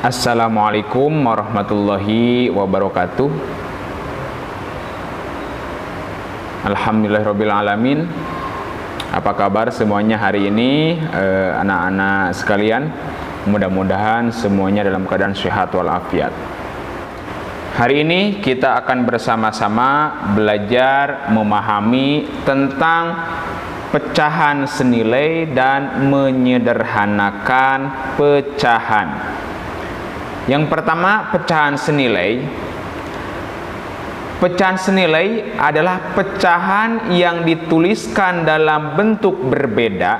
Assalamualaikum warahmatullahi wabarakatuh. Alhamdulillahirrabbilalamin. Apa kabar semuanya hari ini, anak-anak sekalian? Mudah-mudahan semuanya dalam keadaan sehat walafiat. Hari ini kita akan bersama-sama belajar memahami tentang pecahan senilai dan menyederhanakan pecahan. Yang pertama, pecahan senilai. Pecahan senilai adalah pecahan yang dituliskan dalam bentuk berbeda,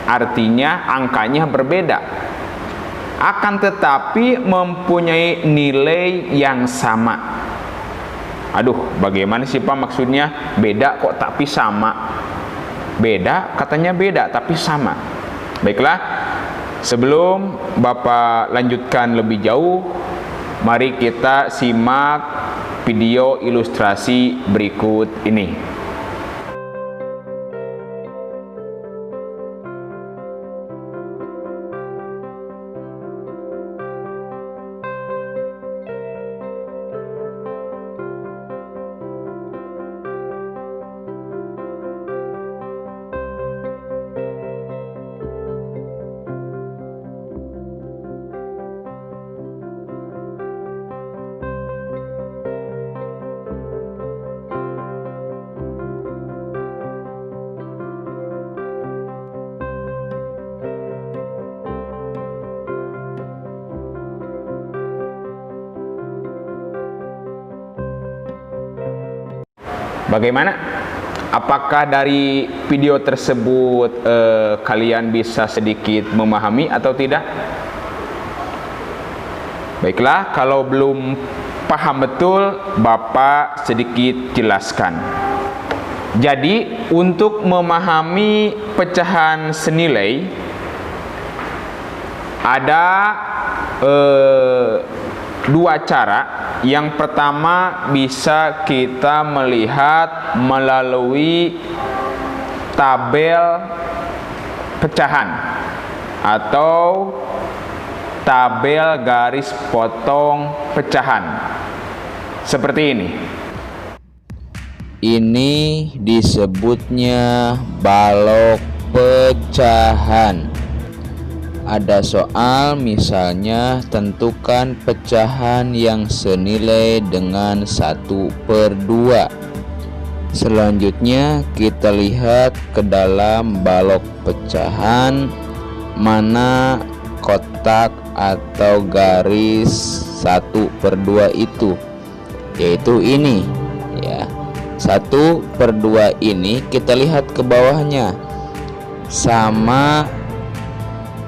artinya angkanya berbeda, akan tetapi mempunyai nilai yang sama. Aduh, bagaimana sih Pak maksudnya? Beda kok tapi sama. Beda, katanya beda tapi sama. Baiklah, sebelum Bapak lanjutkan lebih jauh, mari kita simak video ilustrasi berikut ini. Bagaimana? Apakah dari video tersebut kalian bisa sedikit memahami atau tidak? Baiklah, kalau belum paham betul, Bapak sedikit jelaskan. Jadi, untuk memahami pecahan senilai ada dua cara. Yang pertama, bisa kita melihat melalui tabel pecahan atau tabel garis potong pecahan seperti ini. Ini disebutnya balok pecahan. Ada soal misalnya, tentukan pecahan yang senilai dengan 1/2. Selanjutnya kita lihat ke dalam balok pecahan mana kotak atau garis 1/2 itu, yaitu ini ya. 1/2 ini kita lihat ke bawahnya sama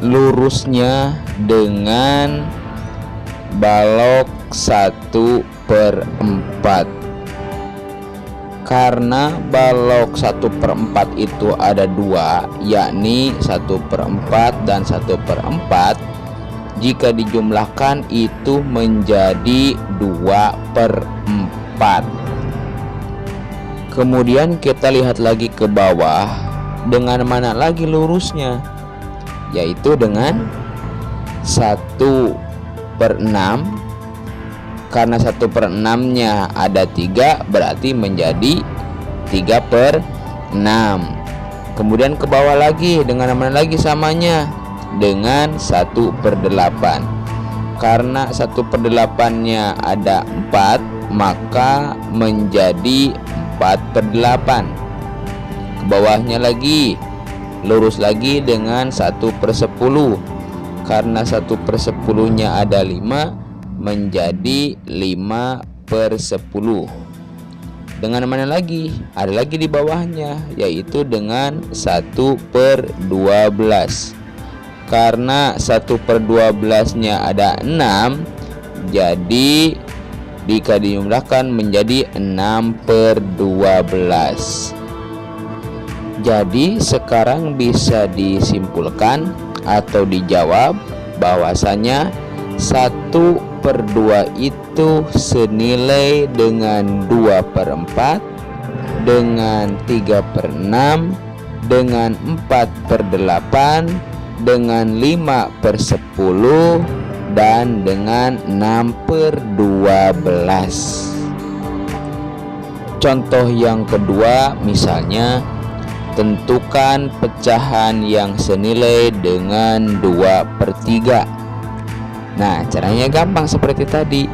lurusnya dengan balok 1/4. Karena balok 1/4 itu ada dua, yakni 1/4 dan 1/4. Jika dijumlahkan itu menjadi 2/4. Kemudian kita lihat lagi ke bawah, dengan mana lagi lurusnya, yaitu dengan 1/6. Karena 1/6 nya ada 3, berarti menjadi 3/6. Kemudian ke bawah lagi, dengan mana lagi samanya? Dengan 1/8. Karena 1/8 nya ada 4, maka menjadi 4/8. Ke bawahnya lagi, lurus lagi dengan 1/10. Karena 1/10 nya ada 5, menjadi 5/10. Dengan mana lagi? Ada lagi di bawahnya, yaitu dengan 1/12. Karena 1/12 nya ada 6, jadi jika dijumlahkan menjadi 6/12. Jadi sekarang bisa disimpulkan atau dijawab bahwasanya 1/2 itu senilai dengan 2/4, dengan 3/6, dengan 4/8, dengan 5/10, dan dengan 6/12. Contoh yang kedua, misalnya tentukan pecahan yang senilai dengan 2/3. Nah, caranya gampang seperti tadi.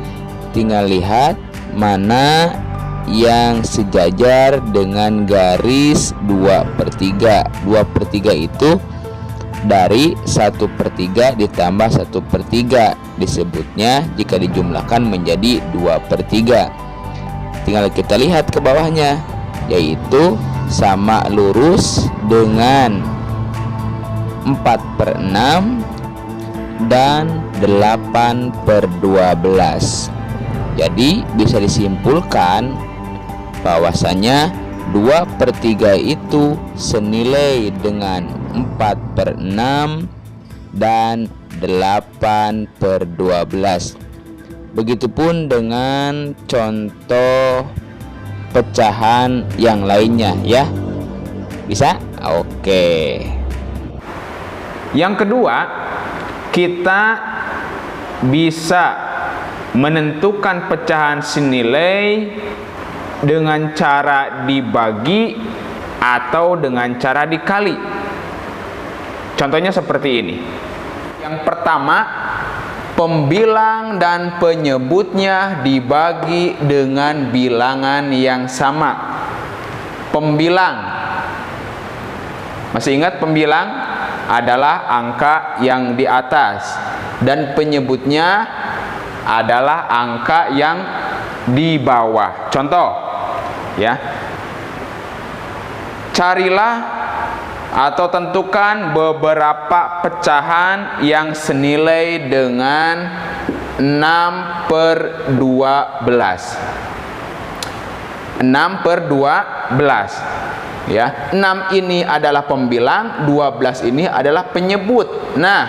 Tinggal lihat mana yang sejajar dengan garis 2/3. 2/3 itu dari 1/3 ditambah 1/3. Disebutnya jika dijumlahkan menjadi 2/3. Tinggal kita lihat ke bawahnya, yaitu sama lurus dengan 4/6 dan 8/12. Jadi bisa disimpulkan bahwasanya 2/3 itu senilai dengan 4/6 dan 8/12. Begitupun dengan contoh pecahan yang lainnya ya. Bisa? Oke. Yang kedua, kita bisa menentukan pecahan senilai dengan cara dibagi atau dengan cara dikali. Contohnya seperti ini. Yang pertama, pembilang dan penyebutnya dibagi dengan bilangan yang sama. Pembilang, masih ingat pembilang adalah angka yang di atas, dan penyebutnya adalah angka yang di bawah. Contoh ya, carilah atau tentukan beberapa pecahan yang senilai dengan 6/12. 6/12 ya. 6 ini adalah pembilang, 12 ini adalah penyebut. Nah,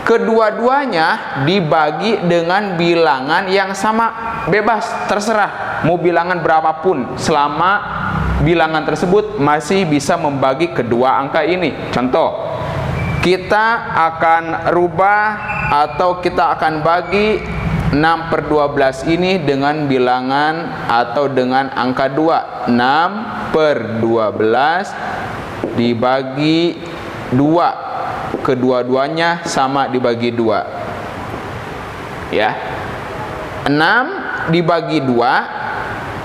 kedua-duanya dibagi dengan bilangan yang sama. Bebas, terserah mau bilangan berapapun, selama bilangan tersebut masih bisa membagi kedua angka ini. Contoh, kita akan rubah atau kita akan bagi 6/12 ini dengan bilangan atau dengan angka 2. 6/12 dibagi 2. Kedua-duanya sama dibagi 2. Ya. 6 dibagi 2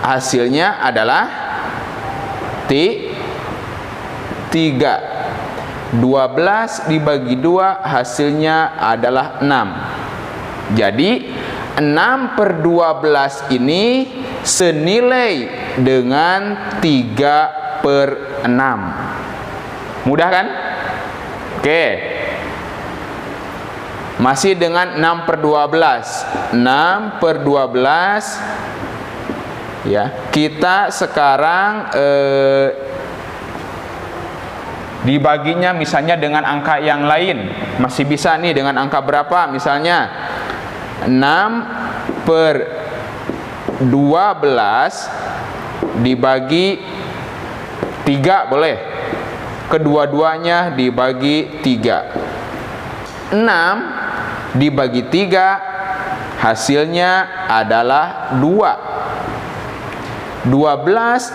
hasilnya adalah 3. 12 dibagi 2 hasilnya adalah 6. Jadi 6/12 ini senilai dengan 3/6. Mudah kan? Oke. Masih dengan 6/12. 6/12 ya. Kita sekarang dibaginya misalnya dengan angka yang lain. Masih bisa nih dengan angka berapa? Misalnya 6/12 dibagi 3 boleh. Kedua-duanya dibagi 3. 6 dibagi 3 hasilnya adalah 2. 12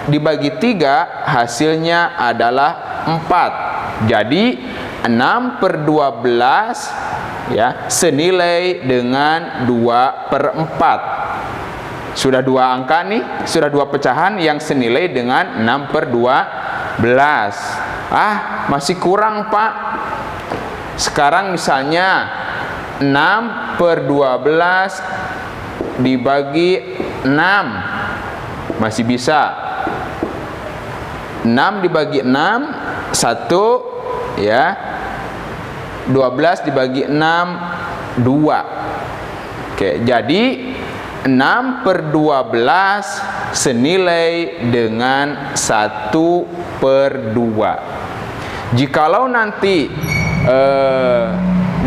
dibagi 3 hasilnya adalah 4. Jadi 6/12 ya senilai dengan 2/4. Sudah dua angka nih, sudah dua pecahan yang senilai dengan 6/12. Masih kurang, Pak. Sekarang misalnya 6/12 dibagi 6. Masih bisa. 6 dibagi 6 1 ya. 12 dibagi 6 2. Oke, jadi 6/12 senilai dengan 1/2. Jikalau nanti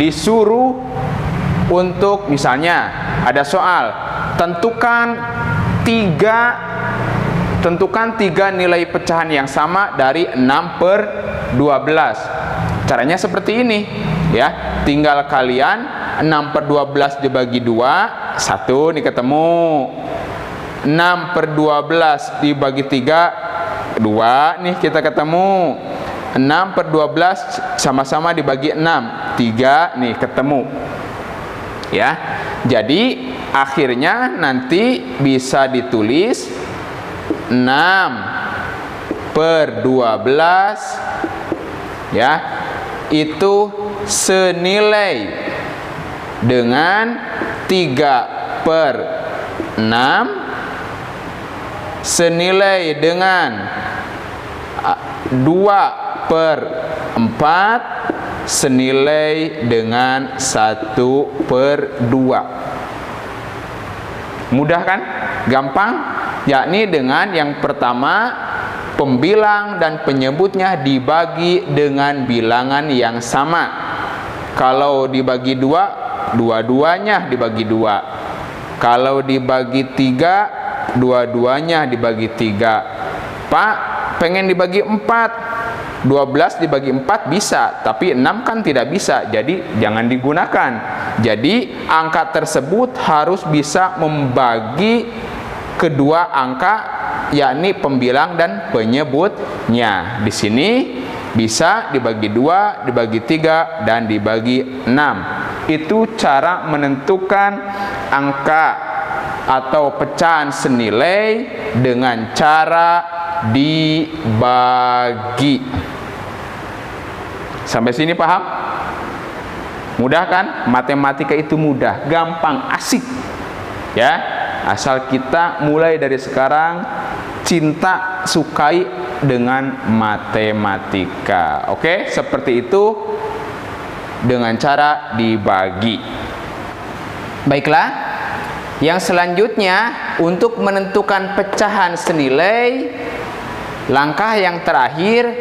disuruh untuk misalnya ada soal tentukan 3 nilai pecahan yang sama dari 6/12. Caranya seperti ini ya. Tinggal kalian 6 per 12 dibagi 2, 1 nih ketemu. 6 per 12 dibagi 3, 2 nih kita ketemu. 6 per 12 sama-sama dibagi 6, 3 nih ketemu. Ya, jadi akhirnya nanti bisa ditulis 6 per 12 ya, itu senilai dengan 3 per 6 senilai dengan 2 per 4 senilai dengan 1 per 2. Mudah kan? Gampang? Yakni dengan yang pertama, pembilang dan penyebutnya dibagi dengan bilangan yang sama. Kalau dibagi 2, dua-duanya dibagi 2. Kalau dibagi 3, dua-duanya dibagi 3. Pak, pengen dibagi 4. 12 dibagi 4 bisa, tapi 6 kan tidak bisa, jadi jangan digunakan. Jadi angka tersebut harus bisa membagi kedua angka, yakni pembilang dan penyebutnya. Di sini bisa dibagi 2, dibagi 3, dan dibagi 6. Itu cara menentukan angka atau pecahan senilai dengan cara dibagi. Sampai sini paham? Mudah kan? Matematika itu mudah, gampang, asik. Ya, asal kita mulai dari sekarang cinta, sukai dengan matematika. Oke, seperti itu dengan cara dibagi. Baiklah, yang selanjutnya untuk menentukan pecahan senilai, langkah yang terakhir,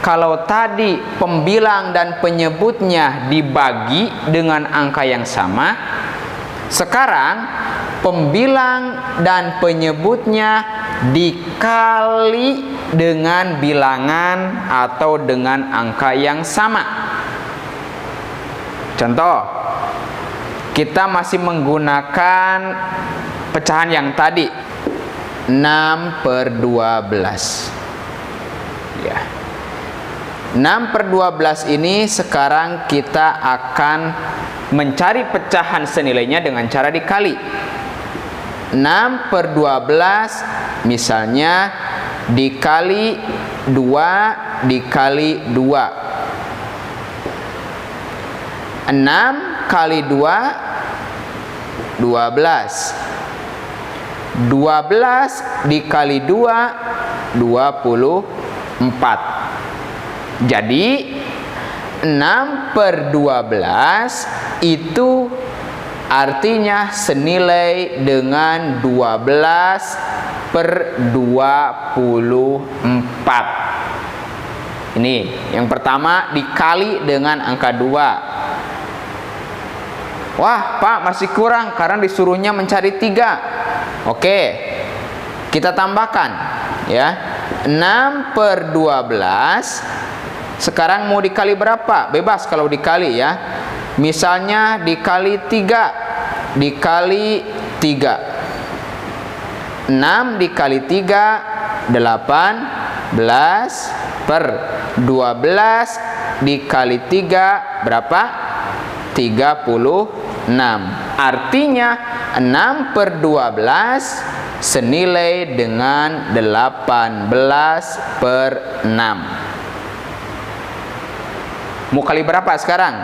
kalau tadi pembilang dan penyebutnya dibagi dengan angka yang sama, sekarang pembilang dan penyebutnya dikali dengan bilangan atau dengan angka yang sama. Contoh, kita masih menggunakan pecahan yang tadi, 6 per 12 ya. 6 per 12 ini sekarang kita akan mencari pecahan senilainya dengan cara dikali. 6 per 12 misalnya dikali 2 dikali 2. 6 kali 2, 12. 12 dikali 2, 24. Jadi 6 per 12 itu artinya senilai dengan 12 per 24. Ini yang pertama, dikali dengan angka 2. Wah Pak, masih kurang karena disuruhnya mencari 3. Oke, kita tambahkan ya. 6 per 12 sekarang mau dikali berapa? Bebas kalau dikali ya. Misalnya dikali 3, dikali 3. 6 dikali 3, 18 per 12 dikali 3 berapa? 36. Artinya 6 per 12 senilai dengan 18 per 6. Mau kali berapa sekarang?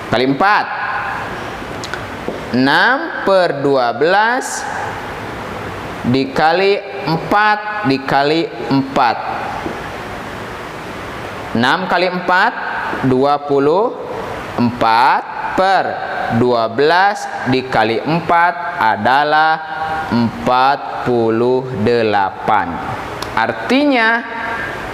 Kali 4. 6 per 12 dikali 4 dikali 4. 6 kali 4, 24 per 12 dikali 4 adalah 48. Artinya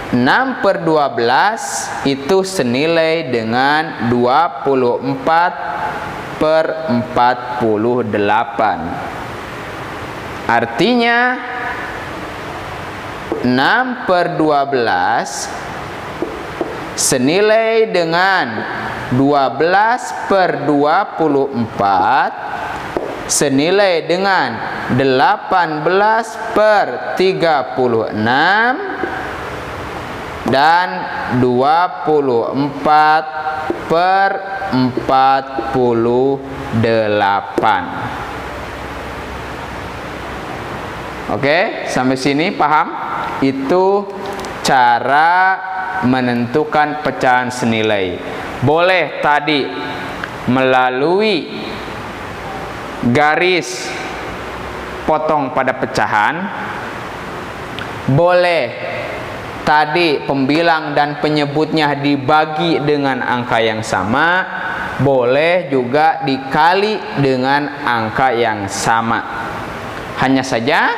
6 per 12 itu senilai dengan 24 per 48. Artinya 6 per 12 senilai dengan 12/24 senilai dengan 18/36 dan 24/48. Oke, sampai sini paham? Itu cara menentukan pecahan senilai. Boleh tadi melalui garis potong pada pecahan, boleh tadi pembilang dan penyebutnya dibagi dengan angka yang sama, boleh juga dikali dengan angka yang sama. Hanya saja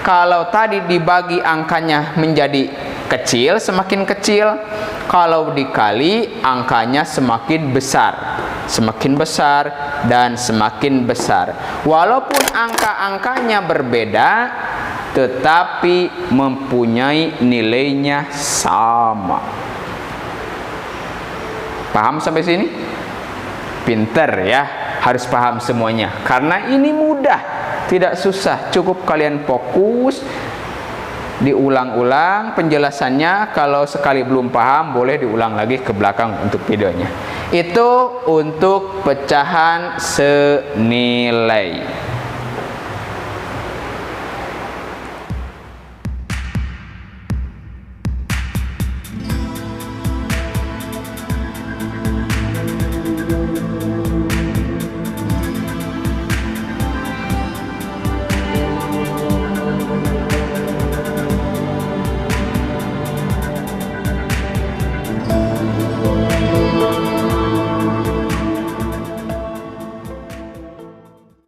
kalau tadi dibagi angkanya menjadi kecil, semakin kecil, kalau dikali angkanya semakin besar, semakin besar dan semakin besar. Walaupun angka-angkanya berbeda, tetapi mempunyai nilainya sama. Paham sampai sini? Pinter ya, harus paham semuanya. Karena ini mudah, tidak susah, cukup kalian fokus, diulang-ulang penjelasannya. Kalau sekali belum paham, boleh diulang lagi ke belakang untuk videonya. Itu untuk pecahan senilai.